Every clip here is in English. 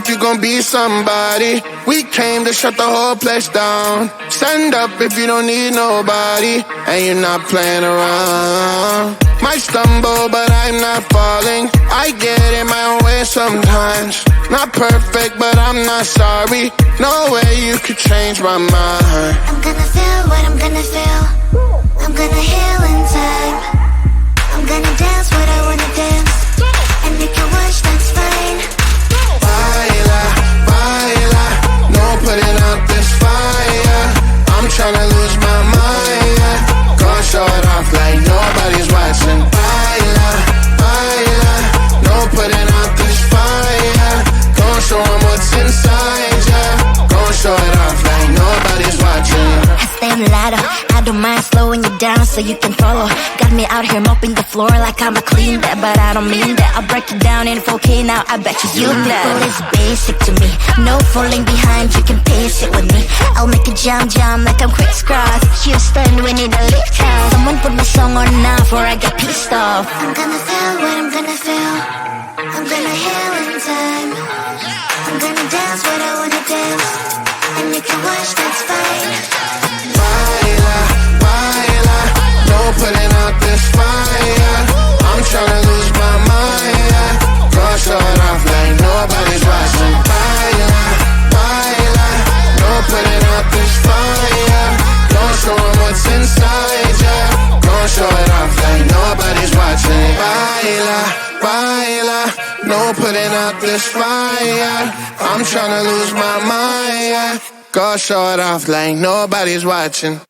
if you gon' be somebody. We came to shut the whole place down. Stand up if you don't need nobody, and you're not playing around. Might stumble, but I'm not falling. I get in my own way sometimes. Not perfect, but I'm not sorry. No way you could change my mind. I'm gonna feel what I'm gonna feel. I'm gonna heal in time. I'm gonna dance what I wanna dance. And if you watch, that's fine. Baila, baila, no putting out this fire. I'm tryna lose my mind, yeah. Gonna show it off like nobody's watching. Baila, baila, no putting out this fire. Gonna show 'em what's inside, yeah. Gonna show it off like nobody's watching. I stay on the ladder, I don't mind slowing you down so you can follow. Got me out here mopping the floor like I'm a clean that, but I don't mean that. I'll break it down in 4K now, I bet you that. It's basic to me, no falling behind, you can pace it with me. I'll make a jump like I'm crisscross. Houston, we need a lift house. Someone put my song on now before I get pissed off. I'm gonna feel what I'm gonna feel. I'm gonna heal in time. I'm gonna dance what I wanna dance. And if you watch, that's fine. Baila, baila, no putting out this fire. I'm tryna lose my mind, yeah. Gonna show it off like nobody's watching. Baila, baila, no putting out this fire. Gonna show 'em what's inside, yeah. Gonna show it off like nobody's watching. Baila, baila, no putting out this fire. I'm tryna lose my mind, yeah. Gonna show it off like nobody's watching.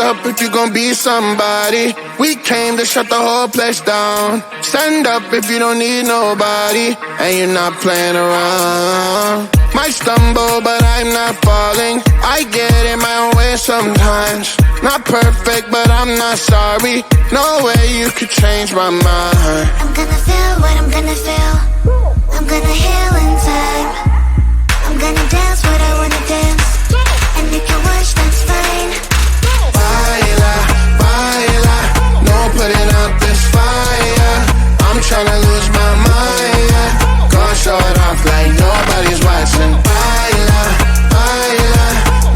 up if you gon' be somebody. We came to shut the whole place down. Stand up if you don't need nobody, and you're not playing around. Might stumble, but I'm not falling. I get in my own way sometimes. Not perfect, but I'm not sorry. No way you could change my mind. I'm gonna feel what I'm gonna feel. I'm gonna heal in time. I'm gonna dance what I wanna dance. And you can watch, that's fine. Baila, baila, no putting out this fire. I'm tryna lose my mind, yeah. Gonna show it off like nobody's watching. Baila, baila,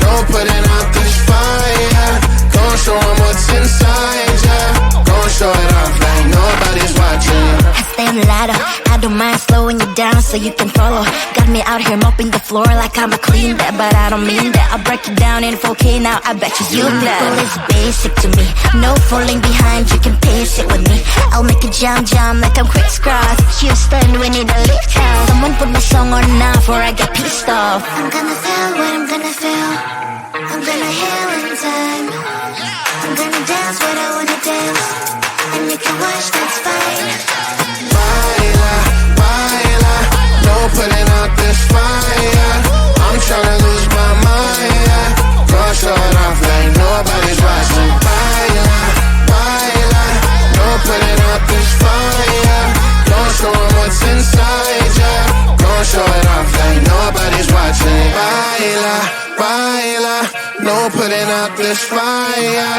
no putting out this fire. Gonna show 'em what's inside, yeah. Gonna show it off like nobody's watching. I stay on the ladder, I don't mind slowing you down so you can follow. Got me out here mopping the floor like I'm a clean that, but I don't mean that. I'll break it down in 4K now, I bet you glad. People is basic to me, no falling behind, you can pace it with me. I'll make it jump like I'm crisscross. Houston, we need a lift out. Someone put my song on now before I get pissed off. I'm gonna feel what I'm gonna feel. I'm gonna heal in time. I'm gonna dance what I wanna dance. And you can watch, that's fine. Baila, baila, no putting out this fire. I'm tryna lose my mind, yeah. Gonna show it off like nobody's watching. Baila, baila, no putting out this fire. Gonna show 'em what's inside, yeah. Gonna show it off like nobody's watching. Baila, baila, no putting out this fire.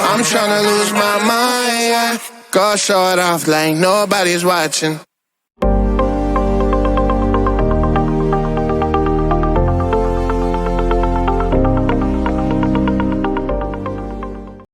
I'm tryna lose my mind, yeah. Gonna show it off like nobody's watching.